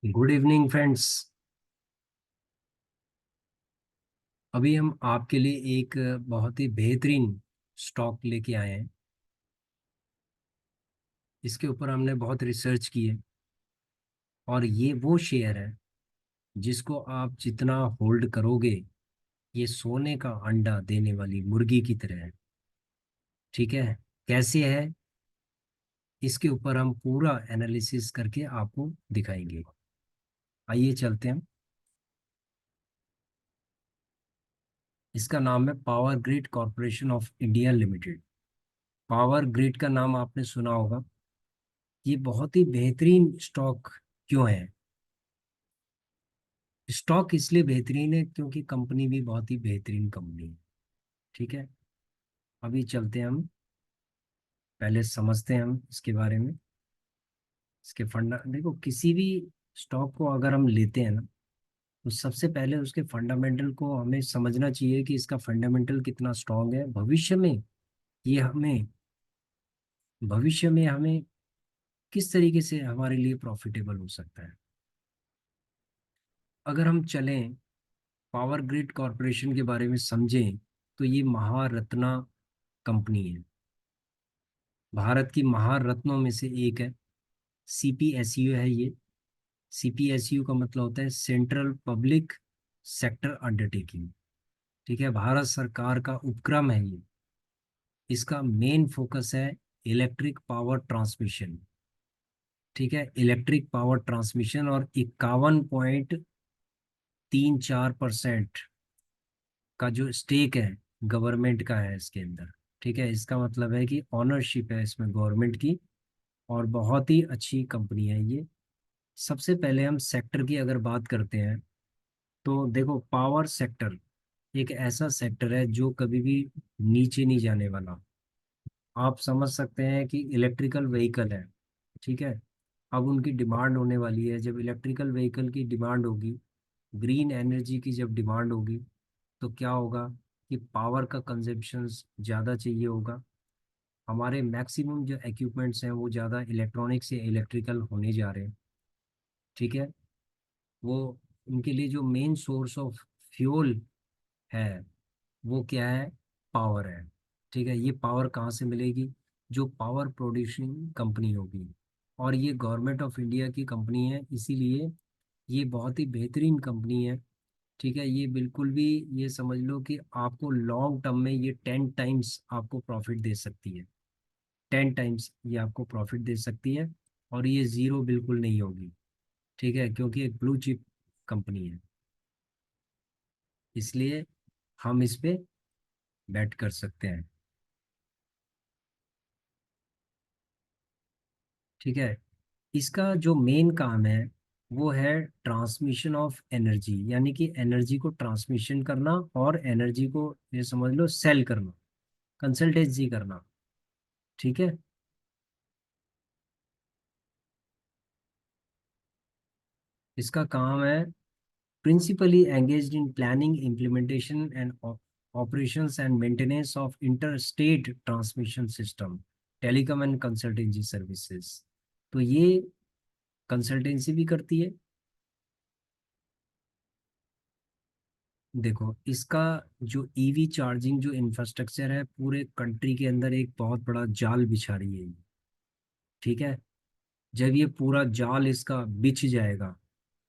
Good evening friends. अभी हम आपके लिए एक बहुत ही बेहतरीन स्टॉक लेके आए हैं। इसके ऊपर हमने बहुत रिसर्च की है और ये वो शेयर है जिसको आप जितना होल्ड करोगे ये सोने का अंडा देने वाली मुर्गी की तरह है। ठीक है, कैसे है इसके ऊपर हम पूरा एनालिसिस करके आपको दिखाएंगे। आइए चलते हैं। इसका नाम है power grid corporation of India limited. Power grid का नाम आपने सुना होगा। ये बहुत ही बेहतरीन स्टॉक क्यों है? स्टॉक इसलिए बेहतरीन है क्योंकि कंपनी भी बहुत ही बेहतरीन कंपनी है। ठीक है, अभी चलते हैं हम, पहले समझते हैं हम इसके बारे में। इसके फंडा देखो, किसी भी स्टॉक को अगर हम लेते हैं ना, तो सबसे पहले उसके फंडामेंटल को हमें समझना चाहिए कि इसका फंडामेंटल कितना स्ट्रांग है। ये हमें भविष्य में हमें किस तरीके से हमारे लिए प्रॉफिटेबल हो सकता है। अगर हम चलें पावर ग्रिड कॉरपोरेशन के बारे में समझें, तो ये महारत्ना कंपनी है। भारत की महारत्नों में से एक है। सीपीएसयू है ये। सीपीएसयू का मतलब होता है सेंट्रल पब्लिक सेक्टर अंडरटेकिंग। ठीक है, भारत सरकार का उपक्रम है ये। इसका मेन फोकस है इलेक्ट्रिक पावर ट्रांसमिशन। ठीक है, इलेक्ट्रिक पावर ट्रांसमिशन, और 51.34% का जो स्टेक है गवर्नमेंट का है इसके अंदर। ठीक है, इसका मतलब है कि ऑनरशिप है इसमें गवर्नमेंट की, और बहुत ही अच्छी कंपनी है ये। सबसे पहले हम सेक्टर की अगर बात करते हैं, तो देखो पावर सेक्टर एक ऐसा सेक्टर है जो कभी भी नीचे नहीं जाने वाला। आप समझ सकते हैं कि इलेक्ट्रिकल व्हीकल है। ठीक है, अब उनकी डिमांड होने वाली है। जब इलेक्ट्रिकल व्हीकल की डिमांड होगी, ग्रीन एनर्जी की जब डिमांड होगी, तो क्या होगा कि पावर का कंजप्शन ज़्यादा चाहिए होगा। हमारे मैक्सिमम जो इक्विपमेंट्स हैं वो ज़्यादा इलेक्ट्रॉनिक से इलेक्ट्रिकल होने जा रहे हैं। ठीक है, वो उनके लिए जो मेन सोर्स ऑफ फ्यूल है वो क्या है? पावर है। ठीक है, ये पावर कहाँ से मिलेगी? जो पावर प्रोड्यूसिंग कंपनी होगी, और ये गवर्नमेंट ऑफ इंडिया की कंपनी है, इसीलिए ये बहुत ही बेहतरीन कंपनी है। ठीक है, ये बिल्कुल भी, ये समझ लो कि आपको लॉन्ग टर्म में ये 10 टाइम्स आपको प्रॉफिट दे सकती है। 10 टाइम्स ये आपको प्रॉफिट दे सकती है, और ये ज़ीरो बिल्कुल नहीं होगी। ठीक है, क्योंकि एक ब्लू चिप कंपनी है, इसलिए हम इस पे बेट कर सकते हैं। ठीक है, इसका जो मेन काम है वो है ट्रांसमिशन ऑफ एनर्जी, यानी कि एनर्जी को ट्रांसमिशन करना, और एनर्जी को ये समझ लो सेल करना, कंसल्टेंसी करना। ठीक है, इसका काम है principally engaged in planning implementation and operations and maintenance of interstate transmission system, telecom and consultancy services। तो ये कंसल्टेंसी भी करती है। देखो इसका जो ईवी चार्जिंग जो इंफ्रास्ट्रक्चर है पूरे कंट्री के अंदर एक बहुत बड़ा जाल बिछा रही है ये। ठीक है, जब ये पूरा जाल इसका बिछ जाएगा,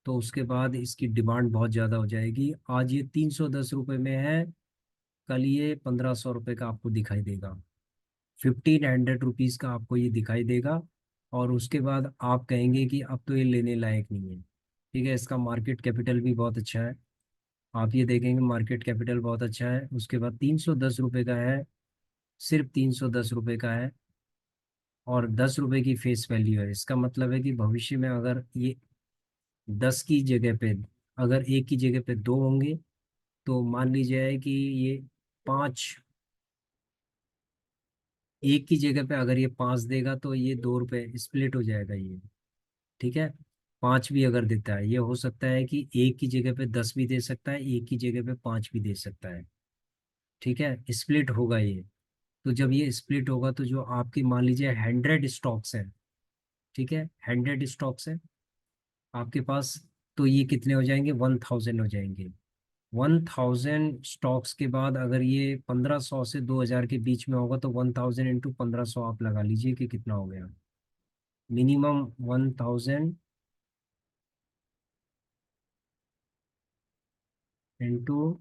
तो उसके बाद इसकी डिमांड बहुत ज़्यादा हो जाएगी। आज ये 310 रुपये में है, कल ये 1500 रुपये का आपको दिखाई देगा। 1500 रुपीज़ का आपको ये दिखाई देगा, और उसके बाद आप कहेंगे कि अब तो ये लेने लायक नहीं है। ठीक है, इसका मार्केट कैपिटल भी बहुत अच्छा है। आप ये देखेंगे मार्केट कैपिटल बहुत अच्छा है। उसके बाद 310 रुपये का है, सिर्फ 310 रुपये का है, और 10 रुपये की फेस वैल्यू है। इसका मतलब है कि भविष्य में अगर ये 10 की जगह पे, अगर एक की जगह पे दो होंगे, तो मान लीजिए कि ये पाँच, एक की जगह पे अगर ये 5 देगा तो ये 2 रुपये स्प्लिट हो जाएगा ये। ठीक है, 5 भी अगर देता है, ये हो सकता है कि एक की जगह पे 10 भी दे सकता है, एक की जगह पे 5 भी दे सकता है। ठीक है, स्प्लिट होगा ये। तो जब ये स्प्लिट होगा, तो जो आपकी मान लीजिए 100 स्टॉक्स हैं, ठीक है 100 स्टॉक्स हैं, आपके पास, तो ये कितने हो जाएंगे, 1000 हो जाएंगे। 1000 स्टॉक्स के बाद अगर ये 1500 से 2000 के बीच में होगा तो 1000 × 1500 आप लगा लीजिए कि कितना हो गया। मिनिमम 1000 ×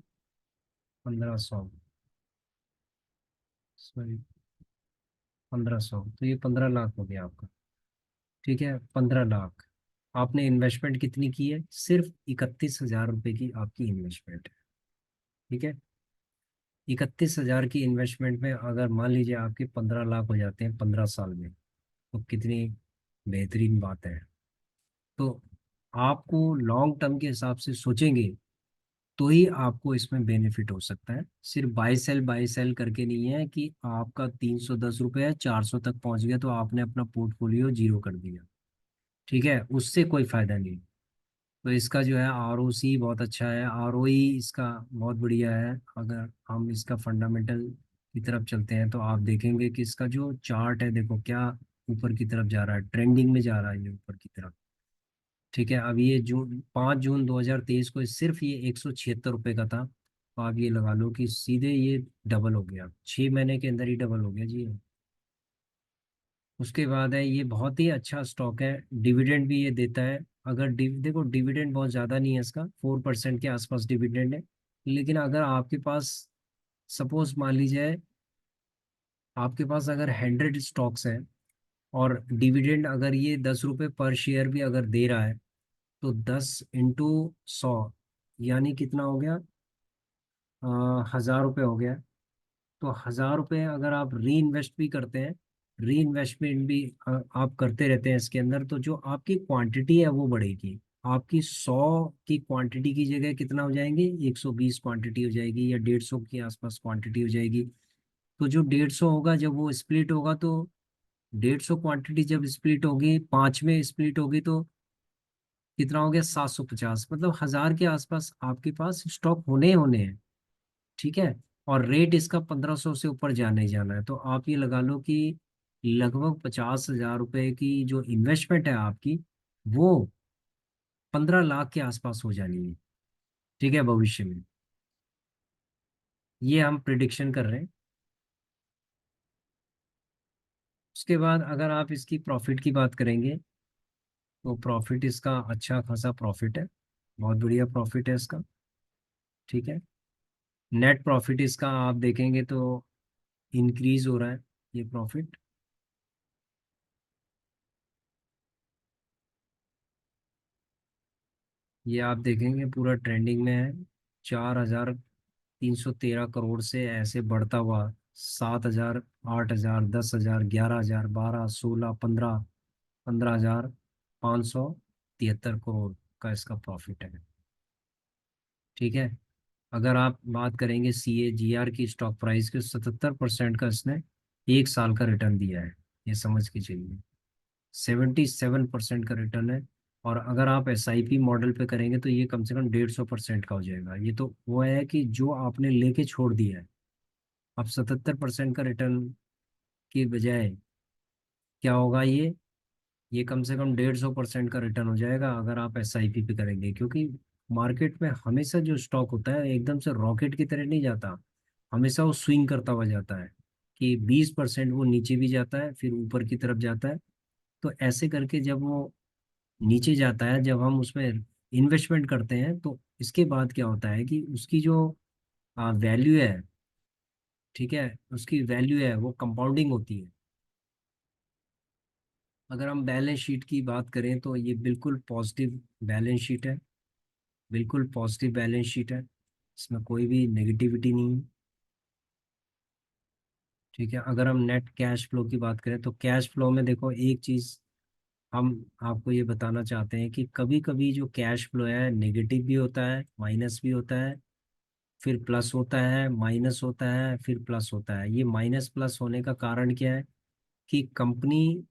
1500, सॉरी 1500, तो ये 15 लाख हो गया आपका। ठीक है, 15 लाख। आपने इन्वेस्टमेंट कितनी की है, सिर्फ 31,000 रुपये की आपकी इन्वेस्टमेंट है। ठीक है, 31,000 की इन्वेस्टमेंट में अगर मान लीजिए आपके 15 लाख हो जाते हैं 15 साल में, तो कितनी बेहतरीन बात है। तो आपको लॉन्ग टर्म के हिसाब से सोचेंगे तो ही आपको इसमें बेनिफिट हो सकता है। सिर्फ बाई सेल करके नहीं है कि आपका 310 रुपये 400 तक पहुंच गया तो आपने अपना पोर्टफोलियो जीरो कर दिया। ठीक है, उससे कोई फायदा नहीं। तो इसका जो है ROC बहुत अच्छा है, ROE इसका बहुत बढ़िया है। अगर हम इसका फंडामेंटल की तरफ चलते हैं तो आप देखेंगे कि इसका जो चार्ट है, देखो क्या ऊपर की तरफ जा रहा है, ट्रेंडिंग में जा रहा है ये ऊपर की तरफ। ठीक है, अब ये जून 5 जून 2023 को सिर्फ ये 176 रुपये का था, तो आप ये लगा लो कि सीधे ये डबल हो गया, 6 महीने के अंदर ही डबल हो गया जी। उसके बाद है, ये बहुत ही अच्छा स्टॉक है, डिविडेंड भी ये देता है। अगर देखो डिविडेंड बहुत ज़्यादा नहीं है इसका, 4% के आसपास डिविडेंड है। लेकिन अगर आपके पास, सपोज मान लीजिए आपके पास अगर 100 स्टॉक्स हैं और डिविडेंड अगर ये 10 रुपये पर शेयर भी अगर दे रहा है, तो 10 × 100 यानी कितना हो गया, 1000 रुपये हो गया। तो 1000 रुपये अगर आप री इन्वेस्ट भी करते हैं, री इन्वेस्टमेंट भी आप करते रहते हैं इसके अंदर, तो जो आपकी क्वांटिटी है वो बढ़ेगी। आपकी 100 की क्वांटिटी की जगह कितना हो जाएंगे, 120 क्वांटिटी हो जाएगी, या 150 के आसपास क्वांटिटी हो जाएगी। तो जो 150 होगा जब वो स्प्लिट होगा तो 150 क्वांटिटी जब स्प्लिट होगी, 5 में स्प्लिट होगी तो कितना हो गया, 750, मतलब 1000 के आसपास आपके पास स्टॉक होने होने हैं। ठीक है, और रेट इसका 1500 से ऊपर जाने ही जाना है, तो आप ये लगा लो कि लगभग 50,000 रुपए की जो इन्वेस्टमेंट है आपकी, वो 15 लाख के आसपास हो जानी है। ठीक है, भविष्य में ये हम प्रिडिक्शन कर रहे हैं। उसके बाद अगर आप इसकी प्रॉफिट की बात करेंगे, तो प्रॉफिट इसका अच्छा खासा प्रॉफिट है, बहुत बढ़िया प्रॉफिट है इसका। ठीक है, नेट प्रॉफिट इसका आप देखेंगे तो इंक्रीज हो रहा है ये प्रॉफिट। ये आप देखेंगे पूरा ट्रेंडिंग में है, 4,313 करोड़ से ऐसे बढ़ता हुआ 7,000, 8,000, 10,000, 11,000, 12, 16, 15, 15,573 करोड़ का इसका प्रॉफिट है। ठीक है, अगर आप बात करेंगे CAGR की, स्टॉक प्राइस के 77% का इसने 1 साल का रिटर्न दिया है, ये समझ के चलिए, 77% का रिटर्न है। और अगर आप SIP मॉडल पे करेंगे तो ये कम से कम 150% का हो जाएगा। ये तो वो है कि जो आपने लेके छोड़ दिया है, अब 77% का रिटर्न की बजाय क्या होगा, ये कम से कम 150% का रिटर्न हो जाएगा अगर आप SIP पे करेंगे। क्योंकि मार्केट में हमेशा जो स्टॉक होता है एकदम से रॉकेट की तरह नहीं जाता, हमेशा वो स्विंग करता हुआ जाता है, कि 20% वो नीचे भी जाता है फिर ऊपर की तरफ जाता है। तो ऐसे करके जब वो नीचे जाता है, जब हम उसमें इन्वेस्टमेंट करते हैं, तो इसके बाद क्या होता है कि उसकी जो वैल्यू है, ठीक है, उसकी वैल्यू है वो कंपाउंडिंग होती है। अगर हम बैलेंस शीट की बात करें तो ये बिल्कुल पॉजिटिव बैलेंस शीट है, बिल्कुल पॉजिटिव बैलेंस शीट है, इसमें कोई भी नेगेटिविटी नहीं है। ठीक है, अगर हम नेट कैश फ्लो की बात करें तो कैश फ्लो में देखो एक चीज़ हम आपको ये बताना चाहते हैं कि कभी कभी जो कैश फ्लो है नेगेटिव भी होता है, माइनस भी होता है, फिर प्लस होता है, माइनस होता है, फिर प्लस होता है। ये माइनस प्लस होने का कारण क्या है कि कंपनी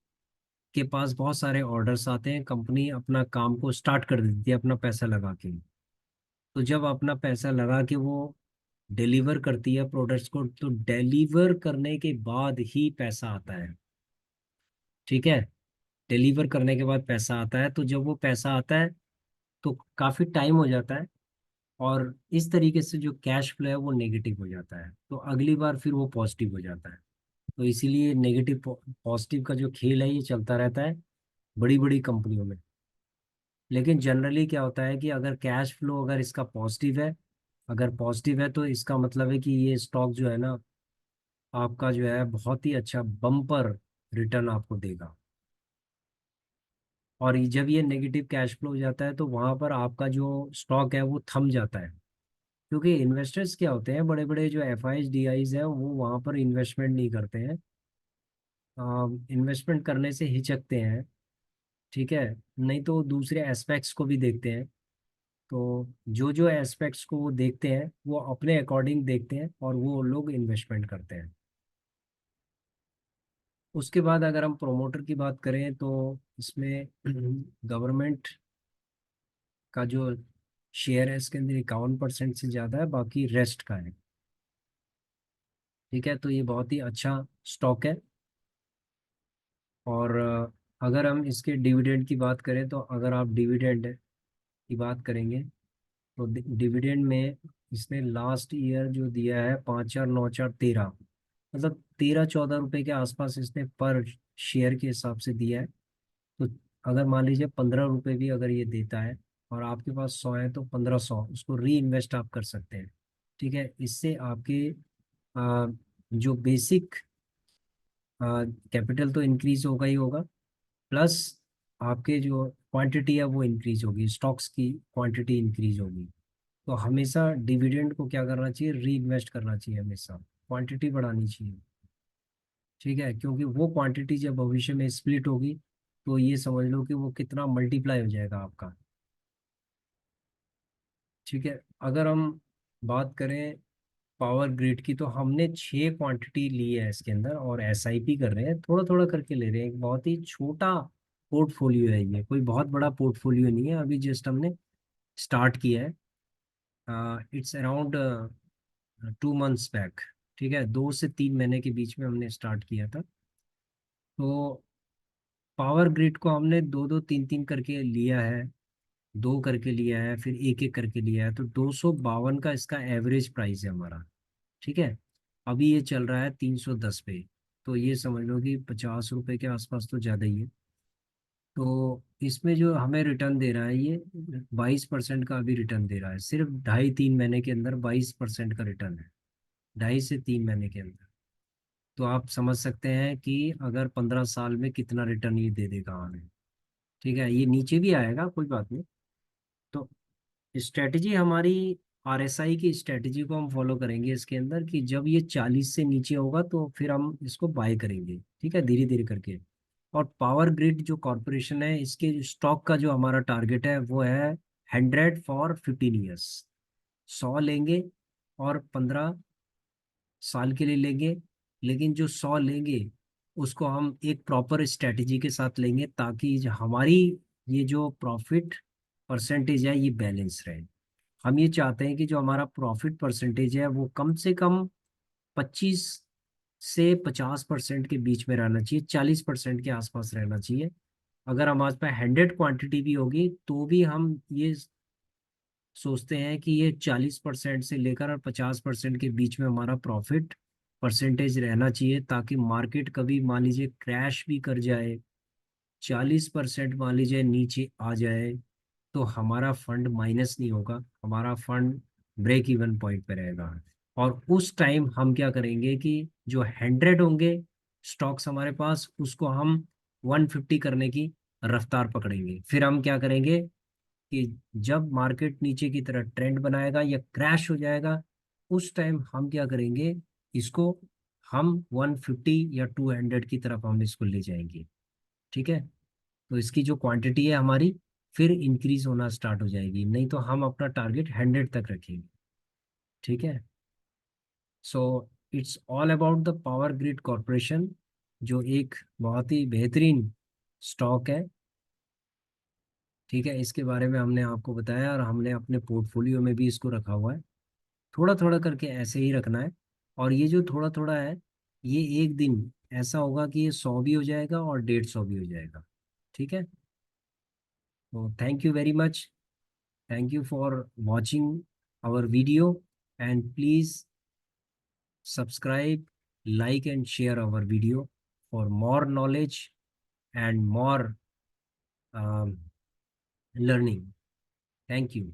के पास बहुत सारे ऑर्डर्स आते हैं, कंपनी अपना काम को स्टार्ट कर देती है अपना पैसा लगा के। तो जब अपना पैसा लगा के वो डिलीवर करती है प्रोडक्ट्स को, तो डिलीवर करने के बाद ही पैसा आता है। ठीक है, डिलीवर करने के बाद पैसा आता है, तो जब वो पैसा आता है तो काफ़ी टाइम हो जाता है, और इस तरीके से जो कैश फ्लो है वो नेगेटिव हो जाता है, तो अगली बार फिर वो पॉजिटिव हो जाता है। तो इसीलिए नेगेटिव पॉजिटिव का जो खेल है ये चलता रहता है बड़ी बड़ी कंपनियों में। लेकिन जनरली क्या होता है कि अगर कैश फ्लो अगर इसका पॉजिटिव है, अगर पॉजिटिव है तो इसका मतलब है कि ये स्टॉक जो है ना, आपका जो है बहुत ही अच्छा बम्पर रिटर्न आपको देगा। और जब ये नेगेटिव कैश फ्लो हो जाता है तो वहां पर आपका जो स्टॉक है वो थम जाता है। क्योंकि इन्वेस्टर्स क्या होते हैं, बड़े बड़े जो एफ आईज डी आईज हैं वो वहां पर इन्वेस्टमेंट नहीं करते हैं, इन्वेस्टमेंट करने से हिचकते हैं। ठीक है, नहीं तो दूसरे एस्पेक्ट्स को भी देखते हैं। तो जो जो एस्पेक्ट्स को वो देखते हैं वो अपने अकॉर्डिंग देखते हैं और वो लोग इन्वेस्टमेंट करते हैं। उसके बाद अगर हम प्रोमोटर की बात करें तो इसमें गवर्नमेंट का जो शेयर है इसके अंदर 51% से ज़्यादा है, बाकी रेस्ट का है। ठीक है, तो ये बहुत ही अच्छा स्टॉक है। और अगर हम इसके डिविडेंड की बात करें तो अगर आप डिविडेंड की बात करेंगे तो डिविडेंड में इसने लास्ट ईयर जो दिया है 5 4 9 4 13, मतलब 13 14 रुपए के आसपास इसने पर शेयर के हिसाब से दिया है। तो अगर मान लीजिए 15 रुपए भी अगर ये देता है और आपके पास 100 है तो 1500 उसको री इन्वेस्ट आप कर सकते हैं। ठीक है, इससे आपके जो बेसिक कैपिटल तो इंक्रीज होगा ही होगा, प्लस आपके जो क्वांटिटी है वो इंक्रीज होगी, स्टॉक्स की क्वांटिटी इंक्रीज होगी। तो हमेशा डिविडेंड को क्या करना चाहिए, री इन्वेस्ट करना चाहिए, हमेशा क्वांटिटी बढ़ानी चाहिए। ठीक है, क्योंकि वो क्वांटिटी जब भविष्य में स्प्लिट होगी तो ये समझ लो कि वो कितना मल्टीप्लाई हो जाएगा आपका। ठीक है, अगर हम बात करें पावर ग्रिड की तो हमने 6 क्वांटिटी ली है इसके अंदर, और एसआईपी कर रहे हैं, थोड़ा थोड़ा करके ले रहे हैं, एक बहुत ही छोटा पोर्टफोलियो है, ये कोई बहुत बड़ा पोर्टफोलियो नहीं है, अभी जस्ट हमने स्टार्ट किया है। It's around 2 months back. ठीक है, 2 से 3 महीने के बीच में हमने स्टार्ट किया था। तो पावर ग्रिड को हमने दो दो तीन तीन करके लिया है, दो करके लिया है, फिर एक एक करके लिया है, तो 252 का इसका एवरेज प्राइस है हमारा। ठीक है, अभी ये चल रहा है 310 पे, तो ये समझ लो कि 50 रुपए के आसपास तो ज़्यादा ही है। तो इसमें जो हमें रिटर्न दे रहा है ये 22% का अभी रिटर्न दे रहा है, सिर्फ 2.5 3 महीने के अंदर 22% का रिटर्न है, 2.5 से 3 महीने के अंदर। तो आप समझ सकते हैं कि अगर 15 साल में कितना रिटर्न ये दे देगा हमें। ठीक है, ये नीचे भी आएगा, कोई बात नहीं। तो स्ट्रेटजी हमारी आरएसआई की स्ट्रेटजी को हम फॉलो करेंगे इसके अंदर, कि जब ये 40 से नीचे होगा तो फिर हम इसको बाय करेंगे, ठीक है, धीरे धीरे करके। और पावर ग्रिड जो कॉरपोरेशन है इसके स्टॉक का जो हमारा टारगेट है वो है 100 फॉर 15 ईयर्स। 100 लेंगे और 15 साल के लिए लेंगे, लेकिन जो 100 लेंगे उसको हम एक प्रॉपर स्ट्रेटजी के साथ लेंगे, ताकि हमारी ये जो प्रॉफिट परसेंटेज है ये बैलेंस रहे। हम ये चाहते हैं कि जो हमारा प्रॉफिट परसेंटेज है वो कम से कम 25 से 50% के बीच में रहना चाहिए, 40% के आसपास रहना चाहिए। अगर हमारे पास 100 क्वांटिटी भी होगी तो भी हम ये सोचते हैं कि ये 40% से लेकर और 50% के बीच में हमारा प्रॉफिट परसेंटेज रहना चाहिए, ताकि मार्केट कभी मान लीजिए क्रैश भी कर जाए, 40% मान लीजिए नीचे आ जाए, तो हमारा फंड माइनस नहीं होगा, हमारा फंड ब्रेक इवन पॉइंट पे रहेगा। और उस टाइम हम क्या करेंगे कि जो 100 होंगे स्टॉक्स हमारे पास, उसको हम 150 करने की रफ्तार पकड़ेंगे। फिर हम क्या करेंगे कि जब मार्केट नीचे की तरह ट्रेंड बनाएगा या क्रैश हो जाएगा, उस टाइम हम क्या करेंगे, इसको हम 150 या 200 की तरफ हम इसको ले जाएंगे। ठीक है, तो इसकी जो क्वांटिटी है हमारी फिर इंक्रीज होना स्टार्ट हो जाएगी, नहीं तो हम अपना टारगेट 100 तक रखेंगे। ठीक है, so it's all about the power grid corporation, जो एक बहुत ही बेहतरीन स्टॉक है। ठीक है, इसके बारे में हमने आपको बताया और हमने अपने पोर्टफोलियो में भी इसको रखा हुआ है। थोड़ा थोड़ा करके ऐसे ही रखना है। और ये जो थोड़ा थोड़ा है, ये एक दिन ऐसा होगा कि ये 100 भी हो जाएगा और 150 भी हो जाएगा। ठीक है, तो thank you very much, thank you for watching our video, and please subscribe, like and share our video for more knowledge and more learning. Thank you.